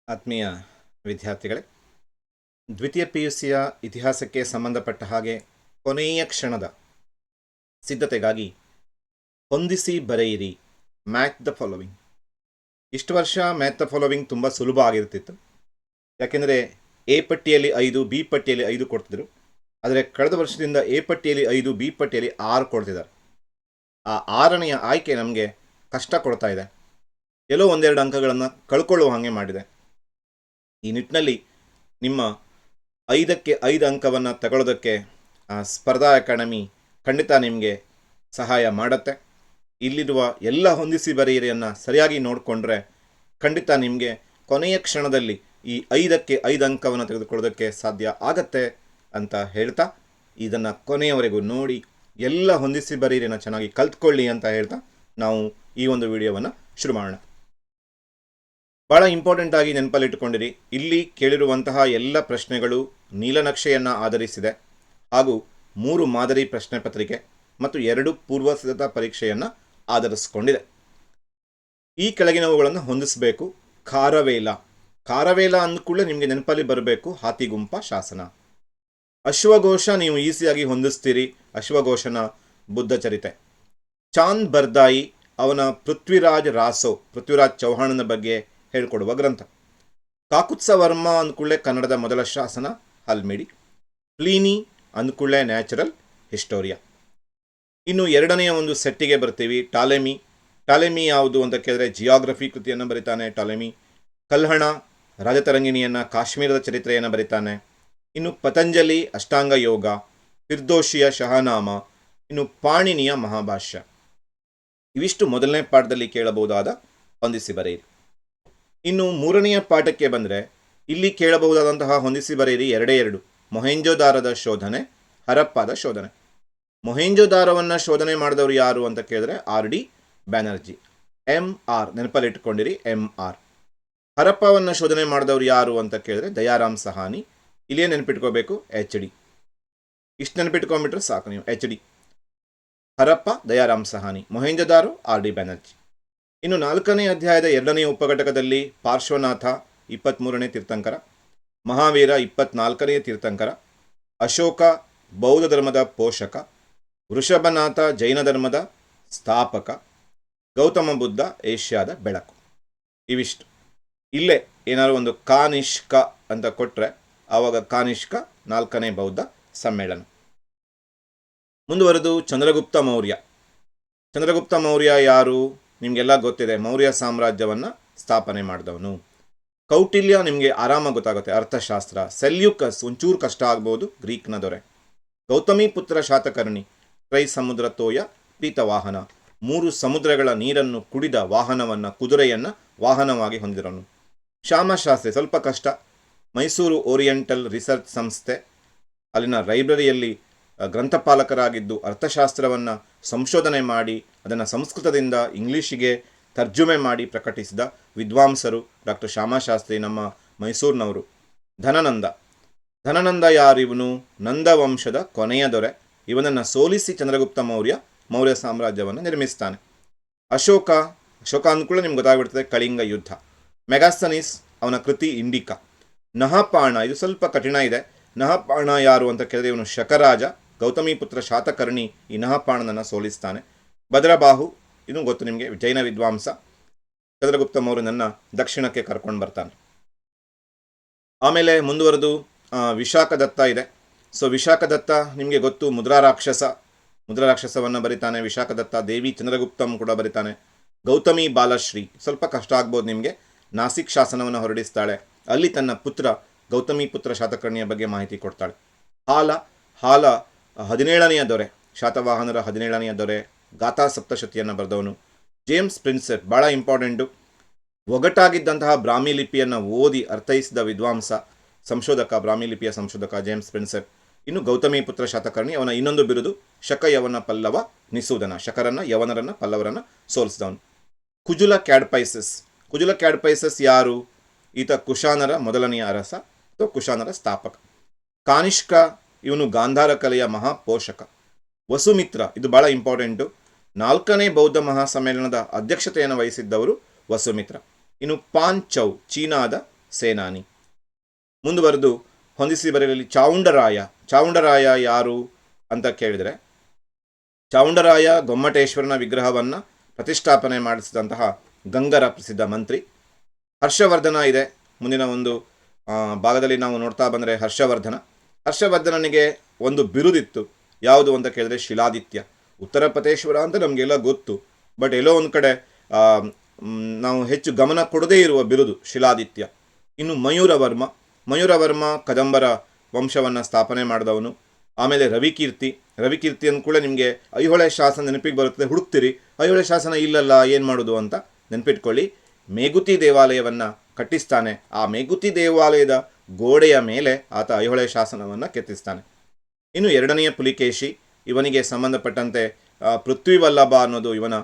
ಆತ್ಮೀಯ ವಿದ್ಯಾರ್ಥಿಗಳೇ, ದ್ವಿತೀಯ PUCಯ ಇತಿಹಾಸಕ್ಕೆ ಸಂಬಂಧಪಟ್ಟ ಹಾಗೆ ಕೊನೆಯ ಕ್ಷಣದ ಸಿದ್ಧತೆಗಾಗಿ ಹೊಂದಿಸಿ ಬರೆಯಿರಿ, ಮ್ಯಾಚ್ ದ ಫಾಲೋವಿಂಗ್. ಇಷ್ಟು ವರ್ಷ ಮ್ಯಾಚ್ ದ ಫಾಲೋವಿಂಗ್ ತುಂಬ ಸುಲಭ ಆಗಿರ್ತಿತ್ತು. ಯಾಕೆಂದರೆ ಎ ಪಟ್ಟಿಯಲ್ಲಿ 5, ಬಿ ಪಟ್ಟಿಯಲ್ಲಿ 5 ಕೊಡ್ತಿದ್ರು. ಆದರೆ ಕಳೆದ ವರ್ಷದಿಂದ ಎ ಪಟ್ಟಿಯಲ್ಲಿ 5, ಬಿ ಪಟ್ಟಿಯಲ್ಲಿ 6 ಕೊಡ್ತಿದ್ದಾರೆ. ಆ 6ನೆಯ ಆಯ್ಕೆ ನಮಗೆ ಕಷ್ಟ ಕೊಡ್ತಾ ಇದೆ. ಎಲ್ಲೋ ಒಂದೆರಡು ಅಂಕಗಳನ್ನು ಕಳ್ಕೊಳ್ಳುವ ಹಾಗೆ ಮಾಡಿದೆ. ಈ ನಿಟ್ಟಿನಲ್ಲಿ ನಿಮ್ಮ 5ಕ್ಕೆ 5 ಅಂಕವನ್ನು ತಗೊಳ್ಳೋದಕ್ಕೆ ಸ್ಪರ್ಧಾ ಅಕಾಡೆಮಿ ಖಂಡಿತ ನಿಮಗೆ ಸಹಾಯ ಮಾಡುತ್ತೆ. ಇಲ್ಲಿರುವ ಎಲ್ಲ ಹೊಂದಿಸಿ ಬರೆಯಿರಿಯನ್ನು ಸರಿಯಾಗಿ ನೋಡಿಕೊಂಡ್ರೆ ಖಂಡಿತ ನಿಮಗೆ ಕೊನೆಯ ಕ್ಷಣದಲ್ಲಿ ಈ 5ಕ್ಕೆ 5 ಅಂಕವನ್ನು ತೆಗೆದುಕೊಳ್ಳೋದಕ್ಕೆ ಸಾಧ್ಯ ಆಗತ್ತೆ ಅಂತ ಹೇಳ್ತಾ, ಇದನ್ನು ಕೊನೆಯವರೆಗೂ ನೋಡಿ ಎಲ್ಲ ಹೊಂದಿಸಿ ಬರೆಯಿರಿಯನ್ನು ಚೆನ್ನಾಗಿ ಕಲ್ತ್ಕೊಳ್ಳಿ ಅಂತ ಹೇಳ್ತಾ ನಾವು ಈ ಒಂದು ವಿಡಿಯೋವನ್ನು ಶುರು ಮಾಡೋಣ. ಭಾಳ ಇಂಪಾರ್ಟೆಂಟ್ ಆಗಿ ನೆನಪಲ್ಲಿಟ್ಟುಕೊಂಡಿರಿ, ಇಲ್ಲಿ ಕೇಳಿರುವಂತಹ ಎಲ್ಲ ಪ್ರಶ್ನೆಗಳು ನೀಲನಕ್ಷೆಯನ್ನು ಆಧರಿಸಿದೆ ಹಾಗೂ 3 ಮಾದರಿ ಪ್ರಶ್ನೆ ಪತ್ರಿಕೆ ಮತ್ತು 2 ಪೂರ್ವ ಸಿದ್ಧತಾ ಪರೀಕ್ಷೆಯನ್ನು ಆಧರಿಸಿಕೊಂಡಿದೆ. ಈ ಕೆಳಗಿನವುಗಳನ್ನು ಹೊಂದಿಸಬೇಕು. ಖಾರವೇಲ ಅಂದ್ಕೂಡಲೇ ನಿಮಗೆ ನೆನಪಲ್ಲಿ ಬರಬೇಕು ಹಾತಿಗುಂಪ ಶಾಸನ. ಅಶ್ವಘೋಷ ನೀವು ಈಸಿಯಾಗಿ ಹೊಂದಿಸ್ತೀರಿ, ಅಶ್ವಘೋಷನ ಬುದ್ಧ ಚರಿತೆ. ಚಾಂದ್ ಬರ್ದಾಯಿ ಅವನ ಪೃಥ್ವಿರಾಜ್ ಚೌಹಾಣನ ಬಗ್ಗೆ ಹೇಳಿಕೊಡುವ ಗ್ರಂಥ. ಕಾಕುತ್ಸವರ್ಮ ಅಂದ್ಕೂಡಲೇ ಕನ್ನಡದ ಮೊದಲ ಶಾಸನ ಹಲ್ಮಿಡಿ. ಪ್ಲೀನಿ ಅಂದ್ಕೂಡಲೇ ನ್ಯಾಚುರಲ್ ಹಿಸ್ಟೋರಿಯಾ. ಇನ್ನು ಎರಡನೆಯ ಒಂದು ಸೆಟ್ಟಿಗೆ ಬರ್ತೀವಿ, ಟಾಲೆಮಿ ಯಾವುದು ಅಂತ ಕೇಳಿದ್ರೆ ಜಿಯಾಗ್ರಫಿ ಕೃತಿಯನ್ನು ಬರೀತಾನೆ ಟಾಲೆಮಿ. ಕಲ್ಹಣ ರಾಜತರಂಗಿಣಿಯನ್ನು, ಕಾಶ್ಮೀರದ ಚರಿತ್ರೆಯನ್ನು ಬರೀತಾನೆ. ಇನ್ನು ಪತಂಜಲಿ ಅಷ್ಟಾಂಗ ಯೋಗ, ಫಿರ್ದೋಷಿಯ ಶಹನಾಮ, ಇನ್ನು ಪಾಣಿನಿಯ ಮಹಾಭಾಷ್ಯ. ಇವಿಷ್ಟು ಮೊದಲನೇ ಪಾಠದಲ್ಲಿ ಕೇಳಬಹುದಾದ ಹೊಂದಿಸಿ ಬರೆಯಿರಿ. ಇನ್ನು 3ನೆಯ ಪಾಠಕ್ಕೆ ಬಂದರೆ ಇಲ್ಲಿ ಕೇಳಬಹುದಾದಂತಹ ಹೊಂದಿಸಿ ಬರೆಯಿರಿ 2 ಮೊಹೆಂಜೋದಾರದ ಶೋಧನೆ, ಹರಪ್ಪಾದ ಶೋಧನೆ. ಮೊಹೆಂಜೋದಾರವನ್ನು ಶೋಧನೆ ಮಾಡಿದವರು ಯಾರು ಅಂತ ಕೇಳಿದ್ರೆ RD ಬ್ಯಾನರ್ಜಿ, MR ನೆನಪಲ್ಲಿಟ್ಟುಕೊಂಡಿರಿ, MR. ಹರಪ್ಪವನ್ನು ಶೋಧನೆ ಮಾಡಿದವರು ಯಾರು ಅಂತ ಕೇಳಿದ್ರೆ ದಯಾರಾಮ್ ಸಹಾನಿ. ಇಲ್ಲೇ ನೆನಪಿಟ್ಕೋಬೇಕು HD. ಇಷ್ಟು ನೆನಪಿಟ್ಕೊಂಡ್ಬಿಟ್ರೆ ಸಾಕು ನೀವು, HD. ಹರಪ್ಪ ದಯಾರಾಮ್ ಸಹಾನಿ, ಮೊಹೆಂಜೋದಾರೋ RD ಬ್ಯಾನರ್ಜಿ. ಇನ್ನು 4ನೇ ಅಧ್ಯಾಯದ 2ನೇ ಉಪಘಟಕದಲ್ಲಿ ಪಾರ್ಶ್ವನಾಥ 23ನೇ ತೀರ್ಥಂಕರ, ಮಹಾವೀರ 24ನೇ ತೀರ್ಥಂಕರ, ಅಶೋಕ ಬೌದ್ಧ ಧರ್ಮದ ಪೋಷಕ, ವೃಷಭನಾಥ ಜೈನ ಧರ್ಮದ ಸ್ಥಾಪಕ, ಗೌತಮ ಬುದ್ಧ ಏಷ್ಯಾದ ಬೆಳಕು. ಇವಿಷ್ಟು. ಇಲ್ಲೇ ಏನಾದ್ರು ಒಂದು ಕಾನಿಷ್ಕ ಅಂತ ಕೊಟ್ಟರೆ ಆವಾಗ ಕಾನಿಷ್ಕ 4ನೇ ಬೌದ್ಧ ಸಮ್ಮೇಳನ. ಮುಂದುವರೆದು ಚಂದ್ರಗುಪ್ತ ಮೌರ್ಯ ಯಾರು ನಿಮಗೆಲ್ಲ ಗೊತ್ತಿದೆ, ಮೌರ್ಯ ಸಾಮ್ರಾಜ್ಯವನ್ನು ಸ್ಥಾಪನೆ ಮಾಡಿದವನು. ಕೌಟಿಲ್ಯ ನಿಮಗೆ ಆರಾಮಾಗಿ ಗೊತ್ತಾಗುತ್ತೆ, ಅರ್ಥಶಾಸ್ತ್ರ. ಸೆಲ್ಯೂಕಸ್ ಒಂಚೂರು ಕಷ್ಟ ಆಗ್ಬೋದು, ಗ್ರೀಕ್ನ ದೊರೆ. ಗೌತಮಿ ಪುತ್ರ ಶಾತಕರ್ಣಿ, ಸಮುದ್ರ ತೋಯ ಪೀತವಾಹನ, 3 ಸಮುದ್ರಗಳ ನೀರನ್ನು ಕುಡಿದ ವಾಹನವನ್ನು, ಕುದುರೆಯನ್ನು ವಾಹನವಾಗಿ ಹೊಂದಿರೋನು. ಶ್ಯಾಮಶಾಸ್ತ್ರಿ ಸ್ವಲ್ಪ ಕಷ್ಟ, ಮೈಸೂರು ಓರಿಯೆಂಟಲ್ ರಿಸರ್ಚ್ ಸಂಸ್ಥೆ ಅಲ್ಲಿನ ಲೈಬ್ರರಿಯಲ್ಲಿ ಗ್ರಂಥಪಾಲಕರಾಗಿದ್ದು ಅರ್ಥಶಾಸ್ತ್ರವನ್ನು ಸಂಶೋಧನೆ ಮಾಡಿ ಅದನ್ನು ಸಂಸ್ಕೃತದಿಂದ ಇಂಗ್ಲೀಷಿಗೆ ತರ್ಜುಮೆ ಮಾಡಿ ಪ್ರಕಟಿಸಿದ ವಿದ್ವಾಂಸರು ಡಾಕ್ಟರ್ ಶ್ಯಾಮಶಾಸ್ತ್ರಿ, ನಮ್ಮ ಮೈಸೂರಿನವರು. ಧನನಂದ ಯಾರಿವನು? ನಂದವಂಶದ ಕೊನೆಯ ದೊರೆ. ಇವನನ್ನು ಸೋಲಿಸಿ ಚಂದ್ರಗುಪ್ತ ಮೌರ್ಯ ಸಾಮ್ರಾಜ್ಯವನ್ನು ನಿರ್ಮಿಸ್ತಾನೆ. ಅಶೋಕ ಅಂದ್ಕೂಡ ನಿಮ್ಗೆ ಗೊತ್ತಾಗ್ಬಿಡ್ತದೆ, ಕಳಿಂಗ ಯುದ್ಧ. ಮೆಗಾಸ್ತನೀಸ್ ಅವನ ಕೃತಿ ಇಂಡಿಕಾ. ನಹಪಾಣ ಇದು ಸ್ವಲ್ಪ ಕಠಿಣ ಇದೆ. ನಹಪಾಣ ಯಾರು ಅಂತ ಕೇಳಿದ್ರೆ ಇವನು ಶಕರಾಜ, ಗೌತಮಿ ಪುತ್ರ ಶಾತಕರ್ಣಿ ಈ ನಹಪಾಣನನ್ನು ಸೋಲಿಸ್ತಾನೆ. ಭದ್ರಬಾಹು ಇದು ಗೊತ್ತು ನಿಮಗೆ, ಜೈನ ವಿದ್ವಾಂಸ. ಚಂದ್ರಗುಪ್ತ ಮೌರ್ಯನನ್ನು ದಕ್ಷಿಣಕ್ಕೆ ಕರ್ಕೊಂಡು ಬರ್ತಾನೆ. ಆಮೇಲೆ ಮುಂದುವರೆದು ವಿಶಾಖದತ್ತ ಇದೆ. ಸೊ ವಿಶಾಖದತ್ತ ನಿಮಗೆ ಗೊತ್ತು, ಮುದ್ರಾರಾಕ್ಷಸವನ್ನು ಬರಿತಾನೆ ವಿಶಾಖದತ್ತ. ದೇವಿ ಚಂದ್ರಗುಪ್ತಂ ಕೂಡ ಬರಿತಾನೆ. ಗೌತಮಿ ಬಾಲಶ್ರೀ ಸ್ವಲ್ಪ ಕಷ್ಟ ಆಗ್ಬೋದು ನಿಮಗೆ, ನಾಸಿಕ್ ಶಾಸನವನ್ನು ಹೊರಡಿಸ್ತಾಳೆ. ಅಲ್ಲಿ ತನ್ನ ಪುತ್ರ ಗೌತಮಿ ಪುತ್ರ ಶಾತಕರ್ಣಿಯ ಬಗ್ಗೆ ಮಾಹಿತಿ ಕೊಡ್ತಾಳೆ. ಹಾಲ 17ನೆಯ ದೊರೆ, ಶಾತವಾಹನರ 17ನೆಯ ದೊರೆ, ಗಾಥಾ ಸಪ್ತಶತಿಯನ್ನು ಬರೆದವನು. ಜೇಮ್ಸ್ ಪ್ರಿನ್ಸೆಪ್ ಭಾಳ ಇಂಪಾರ್ಟೆಂಟು, ಒಗಟಾಗಿದ್ದಂತಹ ಬ್ರಾಹ್ಮಿ ಲಿಪಿಯನ್ನು ಓದಿ ಅರ್ಥೈಸಿದ ವಿದ್ವಾಂಸ, ಸಂಶೋಧಕ, ಬ್ರಾಹ್ಮಿ ಲಿಪಿಯ ಸಂಶೋಧಕ ಜೇಮ್ಸ್ ಪ್ರಿನ್ಸೆಪ್. ಇನ್ನು ಗೌತಮಿ ಪುತ್ರ ಶಾತಕರ್ಣಿ, ಅವನ ಇನ್ನೊಂದು ಬಿರುದು ಶಕ ಯವನ ಪಲ್ಲವ ನಿಸೂದನ, ಶಕರನ್ನು ಯವನರನ್ನು ಪಲ್ಲವರನ್ನು ಸೋಲಿಸಿದವನು. ಕುಜುಲ ಕ್ಯಾಡ್ಪೈಸಸ್ ಯಾರು? ಈತ ಕುಶಾನರ ಮೊದಲನೆಯ ಅರಸ ಅಥವಾ ಕುಶಾನರ ಸ್ಥಾಪಕ. ಕಾನಿಷ್ಕ ಇವನು ಗಾಂಧಾರ ಕಲೆಯ ಮಹಾಪೋಷಕ. ವಸುಮಿತ್ರ ಇದು ಬಹಳ ಇಂಪಾರ್ಟೆಂಟು, 4ನೇ ಬೌದ್ಧ ಮಹಾಸಮ್ಮೇಳನದ ಅಧ್ಯಕ್ಷತೆಯನ್ನು ವಹಿಸಿದ್ದವರು ವಸುಮಿತ್ರ. ಇನ್ನು ಪಾನ್ ಚೌ ಚೀನಾದ ಸೇನಾನಿ. ಮುಂದುವರೆದು ಹೊಂದಿಸಿ ಬರೆಯಲಿ ಚಾವುಂಡರಾಯ ಯಾರು ಅಂತ ಕೇಳಿದರೆ, ಚಾವುಂಡರಾಯ ಗೊಮ್ಮಟೇಶ್ವರನ ವಿಗ್ರಹವನ್ನು ಪ್ರತಿಷ್ಠಾಪನೆ ಮಾಡಿಸಿದಂತಹ ಗಂಗರ ಪ್ರಸಿದ್ಧ ಮಂತ್ರಿ. ಹರ್ಷವರ್ಧನ ಇದೆ ಮುಂದಿನ ಒಂದು ಭಾಗದಲ್ಲಿ ನಾವು ನೋಡ್ತಾ ಬಂದರೆ ಹರ್ಷವರ್ಧನನಿಗೆ ಒಂದು ಬಿರುದಿತ್ತು. ಯಾವುದು ಅಂತ ಕೇಳಿದ್ರೆ ಶಿಲಾದಿತ್ಯ. ಉತ್ತರ ಪ್ರದೇಶ್ವರ ಅಂತ ನಮಗೆಲ್ಲ ಗೊತ್ತು, ಬಟ್ ಎಲ್ಲೋ ಒಂದು ಕಡೆ ನಾವು ಹೆಚ್ಚು ಗಮನ ಕೊಡದೇ ಇರುವ ಬಿರುದು ಶಿಲಾದಿತ್ಯ. ಇನ್ನು ಮಯೂರವರ್ಮ ಕದಂಬರ ವಂಶವನ್ನು ಸ್ಥಾಪನೆ ಮಾಡಿದವನು. ಆಮೇಲೆ ರವಿಕೀರ್ತಿ ಅಂದ್ಕೂಳೆ ನಿಮಗೆ ಐಹೊಳೆ ಶಾಸನ ನೆನಪಿಗೆ ಬರುತ್ತದೆ, ಹುಡುಕ್ತಿರಿ ಐಹೊಳೆ ಶಾಸನ ಇಲ್ಲಲ್ಲ ಏನು ಮಾಡೋದು ಅಂತ ನೆನಪಿಟ್ಕೊಳ್ಳಿ. ಮೇಗುತಿ ದೇವಾಲಯವನ್ನು ಕಟ್ಟಿಸ್ತಾನೆ. ಆ ಮೇಗುತಿ ದೇವಾಲಯದ ಗೋಡೆಯ ಮೇಲೆ ಆತ ಐಹೊಳೆ ಶಾಸನವನ್ನು ಕೆತ್ತಿಸ್ತಾನೆ. ಇನ್ನು ಎರಡನೆಯ ಪುಲಿಕೇಶಿ, ಇವನಿಗೆ ಸಂಬಂಧಪಟ್ಟಂತೆ ಪೃಥ್ವಿವಲ್ಲಭ ಅನ್ನೋದು ಇವನ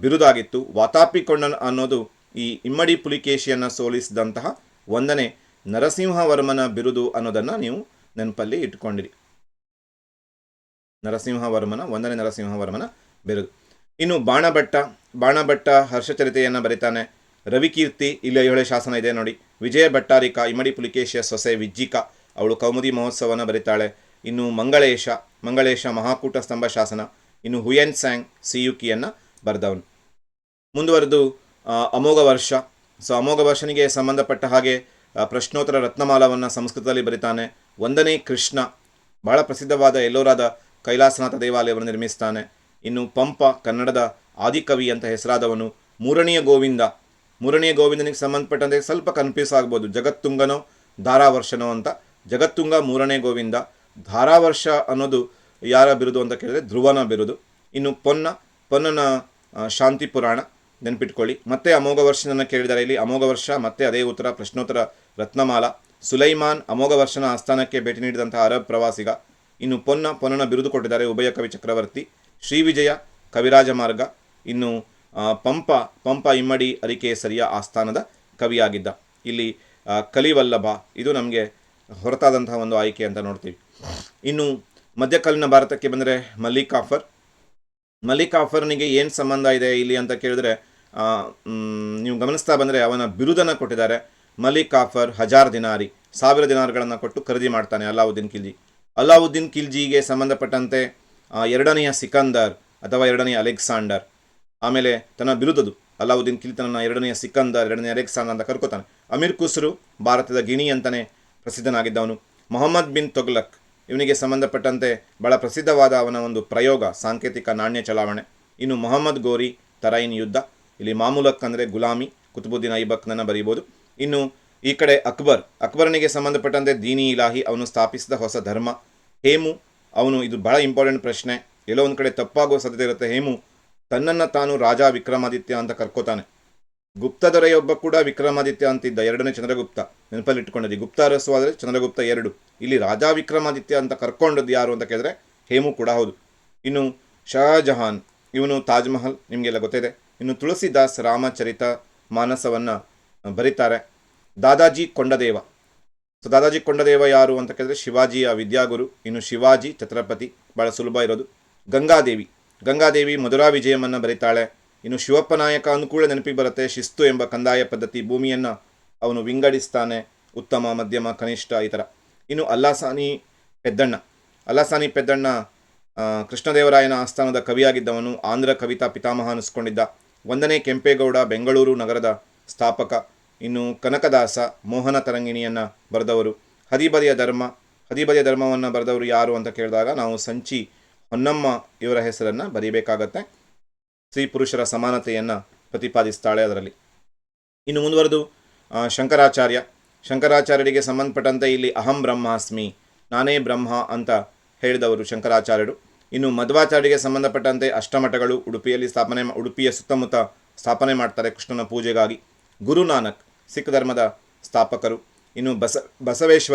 ಬಿರುದಾಗಿತ್ತು. ವಾತಾಪಿಕೊಂಡ ಅನ್ನೋದು ಈ ಇಮ್ಮಡಿ ಪುಲಿಕೇಶಿಯನ್ನು ಸೋಲಿಸಿದಂತಹ 1ನೇ ನರಸಿಂಹವರ್ಮನ ಬಿರುದು ಅನ್ನೋದನ್ನು ನೀವು ನೆನಪಲ್ಲಿ ಇಟ್ಕೊಂಡಿರಿ. 1ನೇ ನರಸಿಂಹವರ್ಮನ ಬಿರುದು. ಇನ್ನು ಬಾಣಭಟ್ಟ ಹರ್ಷಚರಿತೆಯನ್ನು ಬರೀತಾನೆ. ರವಿಕೀರ್ತಿ, ಇಲ್ಲಿ ಐಹೊಳೆ ಶಾಸನ ಇದೆ ನೋಡಿ. ವಿಜಯ ಭಟ್ಟಾರಿಕ, ಇಮ್ಮಡಿ ಪುಲಿಕೇಶಿಯ ಸೊಸೆ ವಿಜ್ಜಿಕ, ಅವಳು ಕೌಮುದಿ ಮಹೋತ್ಸವನ ಬರೀತಾಳೆ. ಇನ್ನು ಮಂಗಳೇಶ ಮಹಾಕೂಟ ಸ್ತಂಭ ಶಾಸನ. ಇನ್ನು ಹುಯೆನ್ ಸ್ಯಾಂಗ್ ಸಿಯುಕಿಯನ್ನು ಬರೆದವನು. ಮುಂದುವರೆದು ಅಮೋಘ ವರ್ಷನಿಗೆ ಸಂಬಂಧಪಟ್ಟ ಹಾಗೆ ಪ್ರಶ್ನೋತ್ತರ ರತ್ನಮಾಲವನ್ನು ಸಂಸ್ಕೃತದಲ್ಲಿ ಬರೀತಾನೆ. 1ನೇ ಕೃಷ್ಣ, ಬಹಳ ಪ್ರಸಿದ್ಧವಾದ ಎಲ್ಲೋರಾದ ಕೈಲಾಸನಾಥ ದೇವಾಲಯವನ್ನು ನಿರ್ಮಿಸ್ತಾನೆ. ಇನ್ನು ಪಂಪ, ಕನ್ನಡದ ಆದಿಕವಿ ಅಂತ ಹೆಸರಾದವನು. ಮೂರನೆಯ ಗೋವಿಂದನಿಗೆ ಸಂಬಂಧಪಟ್ಟಂತೆ ಸ್ವಲ್ಪ ಕನ್ಫ್ಯೂಸ್ ಆಗ್ಬೋದು, ಜಗತ್ತುಂಗನೋ ಧಾರಾವರ್ಷನೋ ಅಂತ. ಜಗತ್ತುಂಗ 3ನೇ ಗೋವಿಂದ. ಧಾರಾವರ್ಷ ಅನ್ನೋದು ಯಾರ ಬಿರುದು ಅಂತ ಕೇಳಿದ್ರೆ ಧ್ರುವನ ಬಿರುದು. ಇನ್ನು ಪೊನ್ನನ ಶಾಂತಿ ಪುರಾಣ ನೆನಪಿಟ್ಕೊಳ್ಳಿ. ಮತ್ತೆ ಅಮೋಘ ವರ್ಷನನ್ನು ಕೇಳಿದರೆ ಇಲ್ಲಿ ಅಮೋಘ ವರ್ಷ, ಮತ್ತೆ ಅದೇ ಉತ್ತರ, ಪ್ರಶ್ನೋತ್ತರ ರತ್ನಮಾಲ. ಸುಲೈಮಾನ್ ಅಮೋಘ ವರ್ಷನ ಆಸ್ಥಾನಕ್ಕೆ ಭೇಟಿ ನೀಡಿದಂತಹ ಅರಬ್ ಪ್ರವಾಸಿಗ. ಇನ್ನು ಪೊನ್ನನ ಬಿರುದು ಕೊಟ್ಟಿದ್ದಾರೆ ಉಭಯ ಕವಿ ಚಕ್ರವರ್ತಿ. ಶ್ರೀವಿಜಯ ಕವಿರಾಜ ಮಾರ್ಗ. ಇನ್ನು ಪಂಪ ಇಮ್ಮಡಿ ಅರಿಕೇಸರಿಯ ಆಸ್ಥಾನದ ಕವಿಯಾಗಿದ್ದ. ಇಲ್ಲಿ ಕಲಿವಲ್ಲಭ ಇದು ನಮಗೆ ಹೊರತಾದಂತಹ ಒಂದು ಆಯ್ಕೆ ಅಂತ ನೋಡ್ತೀವಿ. ಇನ್ನು ಮಧ್ಯಕಾಲೀನ ಭಾರತಕ್ಕೆ ಬಂದರೆ ಮಲ್ಲಿಕಾಫರ್ನಿಗೆ ಏನು ಸಂಬಂಧ ಇದೆ ಇಲ್ಲಿ ಅಂತ ಕೇಳಿದ್ರೆ, ನೀವು ಗಮನಿಸ್ತಾ ಬಂದರೆ ಅವನ ಬಿರುದನ್ನು ಕೊಟ್ಟಿದ್ದಾರೆ. ಮಲ್ಲಿಕಾಫರ್ 1000 ದಿನಾರಿ, 1000 ದಿನಾರ್ಗಳನ್ನು ಕೊಟ್ಟು ಖರೀದಿ ಮಾಡ್ತಾನೆ ಅಲಾವುದ್ದೀನ್ ಖಿಲ್ಜಿಗೆ ಸಂಬಂಧಪಟ್ಟಂತೆ 2ನೇ ಸಿಕಂದರ್ ಅಥವಾ 2ನೇ ಅಲೆಕ್ಸಾಂಡರ್. ಆಮೇಲೆ ತನ್ನ ಬಿರುದದು ಅಲಾವುದ್ದೀನ್ ಖಿಲ್ಜಿ ತನ್ನ 2ನೇ ಸಿಕಂದರ್, 2ನೇ ಅಲೆಕ್ಸಾಂಡರ್ ಅಂತ ಕರ್ಕೋತಾನೆ. ಅಮೀರ್ ಖುಸ್ರು ಭಾರತದ ಗಿಣಿ ಅಂತಲೇ ಪ್ರಸಿದ್ಧನಾಗಿದ್ದವನು. ಮೊಹಮ್ಮದ್ ಬಿನ್ ತೊಗ್ಲಕ್, ಇವನಿಗೆ ಸಂಬಂಧಪಟ್ಟಂತೆ ಬಹಳ ಪ್ರಸಿದ್ಧವಾದ ಅವನ ಒಂದು ಪ್ರಯೋಗ ಸಾಂಕೇತಿಕ ನಾಣ್ಯ ಚಲಾವಣೆ. ಇನ್ನು ಮೊಹಮ್ಮದ್ ಗೋರಿ ತರೈನ್ ಯುದ್ಧ. ಇಲ್ಲಿ ಮಾಮೂಲಕ್ ಅಂದರೆ ಗುಲಾಮಿ, ಕುತುಬುದ್ದೀನ್ ಐಬಕ್ನನ್ನು ಬರೀಬೋದು. ಇನ್ನು ಈ ಕಡೆ ಅಕ್ಬರನಿಗೆ ಸಂಬಂಧಪಟ್ಟಂತೆ ದೀನಿ ಇಲಾಹಿ, ಅವನು ಸ್ಥಾಪಿಸಿದ ಹೊಸ ಧರ್ಮ. ಹೇಮು, ಅವನು, ಇದು ಬಹಳ ಇಂಪಾರ್ಟೆಂಟ್ ಪ್ರಶ್ನೆ, ಎಲ್ಲೋ ಒಂದು ಕಡೆ ತಪ್ಪಾಗುವ ಸಾಧ್ಯತೆ ಇರುತ್ತೆ. ಹೇಮು ತನ್ನನ್ನು ತಾನು ರಾಜ ವಿಕ್ರಮಾದಿತ್ಯ ಅಂತ ಕರ್ಕೋತಾನೆ. ಗುಪ್ತ ದೊರೆಯೊಬ್ಬ ಕೂಡ ವಿಕ್ರಮಾದಿತ್ಯ ಅಂತಿದ್ದ, 2ನೇ ಚಂದ್ರಗುಪ್ತ. ನೆನಪಲ್ಲಿ ಇಟ್ಕೊಂಡಿದ್ದಿ, ಗುಪ್ತ ಅರಸು ಆದರೆ ಚಂದ್ರಗುಪ್ತ 2. ಇಲ್ಲಿ ರಾಜ ವಿಕ್ರಮಾದಿತ್ಯ ಅಂತ ಕರ್ಕೊಂಡದ್ದು ಯಾರು ಅಂತ ಕೇಳಿದ್ರೆ ಹೇಮು ಕೂಡ ಹೌದು. ಇನ್ನು ಶಹಜಹಾನ್, ಇವನು ತಾಜ್ ಮಹಲ್ ನಿಮಗೆಲ್ಲ ಗೊತ್ತಿದೆ. ಇನ್ನು ತುಳಸಿದಾಸ್ ರಾಮಚರಿತ ಮಾನಸವನ್ನು ಬರೀತಾರೆ. ದಾದಾಜಿ ಕೊಂಡದೇವ ಯಾರು ಅಂತ ಕೇಳಿದ್ರೆ ಶಿವಾಜಿಯ ವಿದ್ಯಾಗುರು. ಇನ್ನು ಶಿವಾಜಿ ಛತ್ರಪತಿ, ಭಾಳ ಸುಲಭ ಇರೋದು. ಗಂಗಾದೇವಿ ಮಧುರಾ ವಿಜಯಮನ್ನು ಬರೀತಾಳೆ. ಇನ್ನು ಶಿವಪ್ಪ ನಾಯಕ ಅನುಕೂಲ ನೆನಪಿಗೆ ಬರುತ್ತೆ. ಶಿಸ್ತು ಎಂಬ ಕಂದಾಯ ಪದ್ಧತಿ, ಭೂಮಿಯನ್ನು ಅವನು ವಿಂಗಡಿಸ್ತಾನೆ, ಉತ್ತಮ, ಮಧ್ಯಮ, ಕನಿಷ್ಠ ಈ ಥರ. ಇನ್ನು ಅಲ್ಲಾಸಾನಿ ಪೆದ್ದಣ್ಣ ಕೃಷ್ಣದೇವರಾಯನ ಆಸ್ಥಾನದ ಕವಿಯಾಗಿದ್ದವನು. ಆಂಧ್ರ ಕವಿತಾ ಪಿತಾಮಹ ಅನಿಸ್ಕೊಂಡಿದ್ದ. 1ನೇ ಕೆಂಪೇಗೌಡ ಬೆಂಗಳೂರು ನಗರದ ಸ್ಥಾಪಕ. ಇನ್ನು ಕನಕದಾಸ ಮೋಹನ ತರಂಗಿಣಿಯನ್ನು ಬರೆದವರು. ಹದಿಬದಿಯ ಧರ್ಮವನ್ನು ಬರೆದವರು ಯಾರು ಅಂತ ಕೇಳಿದಾಗ ನಾವು ಸಂಚಿ ಹೊನ್ನಮ್ಮ ಇವರ ಹೆಸರನ್ನು ಬರೀಬೇಕಾಗತ್ತೆ. ಸ್ತ್ರೀ ಪುರುಷರ ಸಮಾನತೆಯನ್ನು ಪ್ರತಿಪಾದಿಸ್ತಾಳೆ ಅದರಲ್ಲಿ. ಇನ್ನು ಮುಂದುವರೆದು ಶಂಕರಾಚಾರ್ಯರಿಗೆ ಸಂಬಂಧಪಟ್ಟಂತೆ ಇಲ್ಲಿ ಅಹಂ ಬ್ರಹ್ಮಾಸ್ಮಿ, ನಾನೇ ಬ್ರಹ್ಮ ಅಂತ ಹೇಳಿದವರು ಶಂಕರಾಚಾರ್ಯರು. ಇನ್ನು ಮಧ್ವಾಚಾರ್ಯರಿಗೆ ಸಂಬಂಧಪಟ್ಟಂತೆ ಅಷ್ಟಮಠಗಳು ಉಡುಪಿಯ ಸುತ್ತಮುತ್ತ ಸ್ಥಾಪನೆ ಮಾಡ್ತಾರೆ ಕೃಷ್ಣನ ಪೂಜೆಗಾಗಿ. ಗುರುನಾನಕ್ ಸಿಖ್ ಧರ್ಮದ ಸ್ಥಾಪಕರು. ಇನ್ನು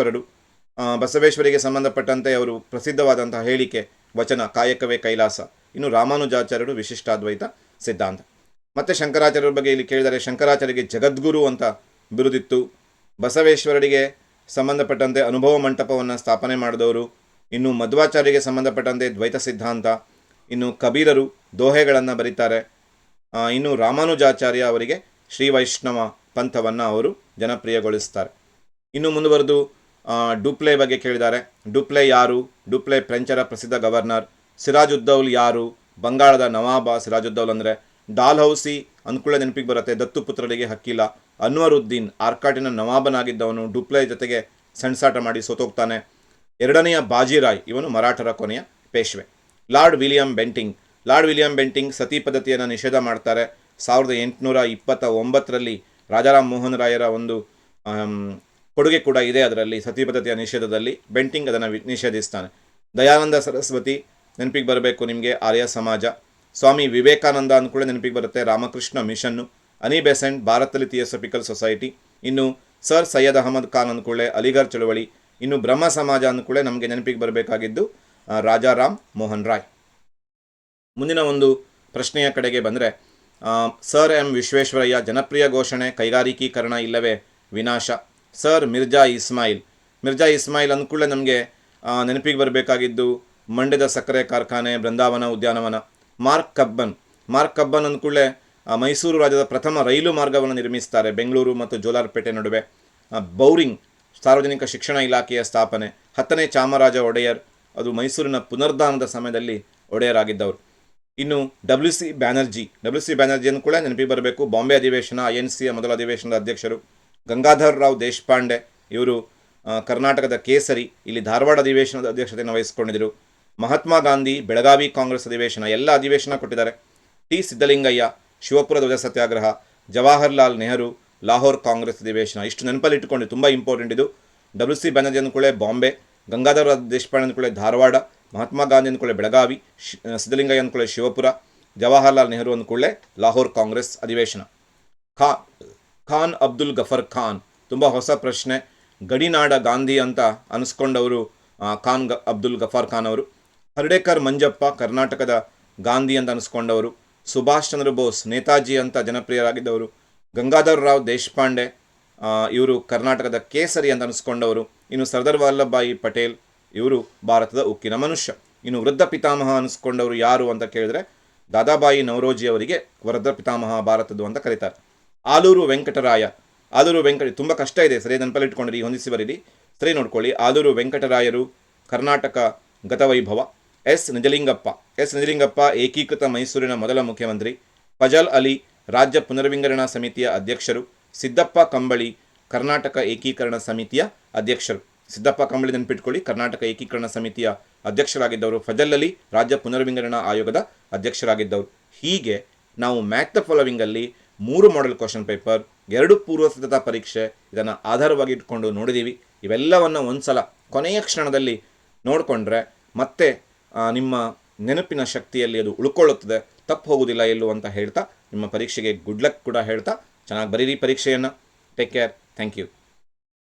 ಬಸವೇಶ್ವರಿಗೆ ಸಂಬಂಧಪಟ್ಟಂತೆ ಅವರು ಪ್ರಸಿದ್ಧವಾದಂತಹ ಹೇಳಿಕೆ ವಚನ ಕಾಯಕವೇ ಕೈಲಾಸ. ಇನ್ನು ರಾಮಾನುಜಾಚಾರ್ಯರು ವಿಶಿಷ್ಟಾದ್ವೈತ ಸಿದ್ಧಾಂತ. ಮತ್ತು ಶಂಕರಾಚಾರ್ಯರ ಬಗ್ಗೆ ಇಲ್ಲಿ ಕೇಳಿದರೆ ಶಂಕರಾಚಾರ್ಯರಿಗೆ ಜಗದ್ಗುರು ಅಂತ ಬಿರುದಿತ್ತು. ಬಸವೇಶ್ವರರಿಗೆ ಸಂಬಂಧಪಟ್ಟಂತೆ ಅನುಭವ ಮಂಟಪವನ್ನು ಸ್ಥಾಪನೆ ಮಾಡಿದವರು. ಇನ್ನು ಮಧ್ವಾಚಾರ್ಯರಿಗೆ ಸಂಬಂಧಪಟ್ಟಂತೆ ದ್ವೈತ ಸಿದ್ಧಾಂತ. ಇನ್ನು ಕಬೀರರು ದೋಹೆಗಳನ್ನು ಬರೀತಾರೆ. ಇನ್ನು ರಾಮಾನುಜಾಚಾರ್ಯ ಅವರಿಗೆ ಶ್ರೀ ವೈಷ್ಣವ ಪಂಥವನ್ನು ಅವರು ಜನಪ್ರಿಯಗೊಳಿಸ್ತಾರೆ. ಇನ್ನು ಮುಂದುವರೆದು ಡುಪ್ಲೆ ಬಗ್ಗೆ ಕೇಳಿದ್ದಾರೆ. ಡುಪ್ಲೆ ಯಾರು? ಡುಪ್ಲೆ ಫ್ರೆಂಚರ ಪ್ರಸಿದ್ಧ ಗವರ್ನರ್. ಸಿರಾಜುದ್ದೌಲ್ ಯಾರು? ಬಂಗಾಳದ ನವಾಬ ಸಿರಾಜುದ್ದೌಲ್ ಅಂದರೆ. ಡಾಲ್ ಹೌಸಿ ಅನುಕೂಲ ನೆನಪಿಗೆ ಬರುತ್ತೆ, ದತ್ತುಪುತ್ರರಿಗೆ ಹಕ್ಕಿಲ್ಲ. ಅನ್ವರುದ್ದೀನ್ ಆರ್ಕಾಟಿನ ನವಾಬನಾಗಿದ್ದವನು ಡುಪ್ಲೆ ಜೊತೆಗೆ ಸೆಣಸಾಟ ಮಾಡಿ ಸೋತೋಗ್ತಾನೆ. ಎರಡನೆಯ ಬಾಜಿರಾಯ್, ಇವನು ಮರಾಠರ ಕೊನೆಯ Peshwa. Lord William Bentinck. Lord William Bentinck sati ಪದ್ಧತಿಯನ್ನು ನಿಷೇಧ ಮಾಡ್ತಾರೆ. 1829ರಲ್ಲಿ ರಾಜಾರಾಮ್ ಮೋಹನ್ ರಾಯರ ಒಂದು ಕೊಡುಗೆ ಕೂಡ ಇದೆ ಅದರಲ್ಲಿ, ಸತಿ ಪದ್ಧತಿಯ ನಿಷೇಧದಲ್ಲಿ. ಬೆಂಟಿಂಗ್ ಅದನ್ನು ನಿಷೇಧಿಸ್ತಾನೆ. ದಯಾನಂದ ಸರಸ್ವತಿ ನೆನಪಿಗೆ ಬರಬೇಕು ನಿಮಗೆ, ಆರ್ಯ ಸಮಾಜ. ಸ್ವಾಮಿ ವಿವೇಕಾನಂದ ಅಂದ್ಕೂಳೆ ನೆನಪಿಗೆ ಬರುತ್ತೆ, ರಾಮಕೃಷ್ಣ ಮಿಷನ್ನು. ಅನಿ ಬೆಸೆಂಟ್ ಭಾರತದಲ್ಲಿ ಥಿಯೋಸಫಿಕಲ್ ಸೊಸೈಟಿ. ಇನ್ನು ಸರ್ ಸೈಯದ್ ಅಹಮದ್ ಖಾನ್ ಅಂದ್ಕೂಳೆ ಅಲಿಗರ್ ಚಳವಳಿ. ಇನ್ನು ಬ್ರಹ್ಮ ಸಮಾಜ ಅಂದ್ಕೂಳೆ ನಮಗೆ ನೆನಪಿಗೆ ಬರಬೇಕಾಗಿದ್ದು ರಾಜಾರಾಮ್ ಮೋಹನ್ ರಾಯ್. ಮುಂದಿನ ಒಂದು ಪ್ರಶ್ನೆಯ ಕಡೆಗೆ ಬಂದರೆ, ಸರ್ ಎಂ ವಿಶ್ವೇಶ್ವರಯ್ಯ ಜನಪ್ರಿಯ ಘೋಷಣೆ ಕೈಗಾರಿಕೀಕರಣ ಇಲ್ಲವೇ ವಿನಾಶ. ಸರ್ ಮಿರ್ಜಾ ಇಸ್ಮಾಯಿಲ್. ಮಿರ್ಜಾ ಇಸ್ಮಾಯಿಲ್ ಅಂದ್ಕೂಳೆ ನಮಗೆ ನೆನಪಿಗೆ ಬರಬೇಕಾಗಿದ್ದು ಮಂಡ್ಯದ ಸಕ್ಕರೆ ಕಾರ್ಖಾನೆ, ಬೃಂದಾವನ ಉದ್ಯಾನವನ. ಮಾರ್ಕ್ ಕಬ್ಬನ್ ಅಂದ್ಕೂಳೆ ಮೈಸೂರು ರಾಜ್ಯದ ಪ್ರಥಮ ರೈಲು ಮಾರ್ಗವನ್ನು ನಿರ್ಮಿಸ್ತಾರೆ ಬೆಂಗಳೂರು ಮತ್ತು ಜೋಲಾರ್ಪೇಟೆ ನಡುವೆ. ಬೌರಿಂಗ್ ಸಾರ್ವಜನಿಕ ಶಿಕ್ಷಣ ಇಲಾಖೆಯ ಸ್ಥಾಪನೆ. 10ನೇ ಚಾಮರಾಜ ಒಡೆಯರ್, ಅದು ಮೈಸೂರಿನ ಪುನರ್ಧಾನದ ಸಮಯದಲ್ಲಿ ಒಡೆಯರ್ ಆಗಿದ್ದವರು. ಇನ್ನು ಡಬ್ಲ್ಯೂ ಸಿ ಬ್ಯಾನರ್ಜಿ ಕೂಡ ನೆನಪಿಗೆ ಬರಬೇಕು, ಬಾಂಬೆ ಅಧಿವೇಶನ INCಯ ಮೊದಲ ಅಧಿವೇಶನದ ಅಧ್ಯಕ್ಷರು. ಗಂಗಾಧರ್ ರಾವ್ ದೇಶಪಾಂಡೆ, ಇವರು ಕರ್ನಾಟಕದ ಕೇಸರಿ, ಇಲ್ಲಿ ಧಾರವಾಡ ಅಧಿವೇಶನದ ಅಧ್ಯಕ್ಷತೆಯನ್ನು ವಹಿಸಿಕೊಂಡಿದ್ದರು. ಮಹಾತ್ಮ ಗಾಂಧಿ ಬೆಳಗಾವಿ ಕಾಂಗ್ರೆಸ್ ಅಧಿವೇಶನ, ಎಲ್ಲ ಅಧಿವೇಶನ ಕೊಟ್ಟಿದ್ದಾರೆ. ಟಿ ಸಿದ್ದಲಿಂಗಯ್ಯ ಶಿವಪುರ ಧ್ವಜ ಸತ್ಯಾಗ್ರಹ. ಜವಾಹರ್ಲಾಲ್ ನೆಹರು ಲಾಹೋರ್ ಕಾಂಗ್ರೆಸ್ ಅಧಿವೇಶನ. ಇಷ್ಟು ನೆನಪಲ್ಲಿ ಇಟ್ಟುಕೊಂಡು, ತುಂಬ ಇಂಪಾರ್ಟೆಂಟ್ ಇದು. ಡಬ್ಲ್ಯೂ ಸಿ ಬ್ಯಾನರ್ಜಿ ಅಂದ್ಕೊಳ್ಳೆ ಬಾಂಬೆ, ಗಂಗಾಧರ ದೇಶಪಾಂಡೆ ಅಂದ್ಕೊಳ್ಳೆ ಧಾರವಾಡ, ಮಹಾತ್ಮ ಗಾಂಧಿ ಅಂದ್ಕೊಳ್ಳೆ ಬೆಳಗಾವಿ, ಸಿದ್ದಲಿಂಗಯ್ಯ ಅಂದ್ಕೊಳ್ಳೆ ಶಿವಪುರ, ಜವಾಹರ್ಲಾಲ್ ನೆಹರು ಅಂದ್ಕೊಳ್ಳೆ ಲಾಹೋರ್ ಕಾಂಗ್ರೆಸ್ ಅಧಿವೇಶನ. ಖಾನ್ ಅಬ್ದುಲ್ ಗಫರ್ ಖಾನ್, ತುಂಬ ಹೊಸ ಪ್ರಶ್ನೆ. ಗಡಿನಾಡ ಗಾಂಧಿ ಅಂತ ಅನಿಸ್ಕೊಂಡವರು ಖಾನ್ ಅಬ್ದುಲ್ ಗಫಾರ್ ಖಾನ್ ಅವರು. ಹರ್ಡೇಕರ್ ಮಂಜಪ್ಪ ಕರ್ನಾಟಕದ ಗಾಂಧಿ ಅಂತ ಅನಿಸ್ಕೊಂಡವರು. ಸುಭಾಷ್ ಚಂದ್ರ ಬೋಸ್ ನೇತಾಜಿ ಅಂತ ಜನಪ್ರಿಯರಾಗಿದ್ದವರು. ಗಂಗಾಧರ್ ರಾವ್ ದೇಶಪಾಂಡೆ, ಇವರು ಕರ್ನಾಟಕದ ಕೇಸರಿ ಅಂತ ಅನಿಸ್ಕೊಂಡವರು. ಇನ್ನು ಸರ್ದಾರ್ ವಲ್ಲಭಭಾಯಿ ಪಟೇಲ್, ಇವರು ಭಾರತದ ಉಕ್ಕಿನ ಮನುಷ್ಯ. ಇನ್ನು ವೃದ್ಧ ಪಿತಾಮಹ ಅನಿಸ್ಕೊಂಡವರು ಯಾರು ಅಂತ ಕೇಳಿದ್ರೆ ದಾದಾಬಾಯಿ ನವರೋಜಿ ಅವರಿಗೆ ವೃದ್ಧ ಪಿತಾಮಹ ಭಾರತದ್ದು ಅಂತ ಕರೀತಾರೆ. ಆಲೂರು ವೆಂಕಟರಾಯ, ತುಂಬ ಕಷ್ಟ ಇದೆ, ಸರಿ ನೆನಪಲ್ಲಿ ಇಟ್ಕೊಂಡ್ರಿ, ಹೊಂದಿಸಿ ಬರೀರಿ, ಸರಿ ನೋಡ್ಕೊಳ್ಳಿ. ಆಲೂರು ವೆಂಕಟರಾಯರು ಕರ್ನಾಟಕ ಗತವೈಭವ. ಎಸ್ ನಿಜಲಿಂಗಪ್ಪ ಏಕೀಕೃತ ಮೈಸೂರಿನ ಮೊದಲ ಮುಖ್ಯಮಂತ್ರಿ. ಫಜಲ್ ಅಲಿ ರಾಜ್ಯ ಪುನರ್ವಿಂಗಡಣಾ ಸಮಿತಿಯ ಅಧ್ಯಕ್ಷರು. ಸಿದ್ದಪ್ಪ ಕಂಬಳಿ ಕರ್ನಾಟಕ ಏಕೀಕರಣ ಸಮಿತಿಯ ಅಧ್ಯಕ್ಷರು. ಸಿದ್ದಪ್ಪ ಕಂಬಳಿ ನೆನಪಿಟ್ಕೊಳ್ಳಿ, ಕರ್ನಾಟಕ ಏಕೀಕರಣ ಸಮಿತಿಯ ಅಧ್ಯಕ್ಷರಾಗಿದ್ದವರು. ಫಜಲ್ ಅಲಿ ರಾಜ್ಯ ಪುನರ್ವಿಂಗಡಣಾ ಆಯೋಗದ ಅಧ್ಯಕ್ಷರಾಗಿದ್ದವರು. ಹೀಗೆ ನಾವು ಮ್ಯಾಥ್ ದ ಫಾಲೋವಿಂಗಲ್ಲಿ 3 ಮಾಡೆಲ್ ಕ್ವಶನ್ ಪೇಪರ್, 2 ಪೂರ್ವ ಸಿದ್ಧತಾ ಪರೀಕ್ಷೆ, ಇದನ್ನು ಆಧಾರವಾಗಿ ಇಟ್ಕೊಂಡು ನೋಡಿದ್ದೀವಿ. ಇವೆಲ್ಲವನ್ನು ಒಂದ್ಸಲ ಕೊನೆಯ ಕ್ಷಣದಲ್ಲಿ ನೋಡಿಕೊಂಡ್ರೆ ಮತ್ತೆ ನಿಮ್ಮ ನೆನಪಿನ ಶಕ್ತಿಯಲ್ಲಿ ಅದು ಉಳ್ಕೊಳ್ಳುತ್ತದೆ, ತಪ್ಪು ಹೋಗುವುದಿಲ್ಲ ಎಲ್ಲೂ ಅಂತ ಹೇಳ್ತಾ ನಿಮ್ಮ ಪರೀಕ್ಷೆಗೆ ಗುಡ್ ಲಕ್ ಕೂಡ ಹೇಳ್ತಾ ಚೆನ್ನಾಗಿ ಬರೀರಿ ಪರೀಕ್ಷೆಯನ್ನು. Take care. Thank you.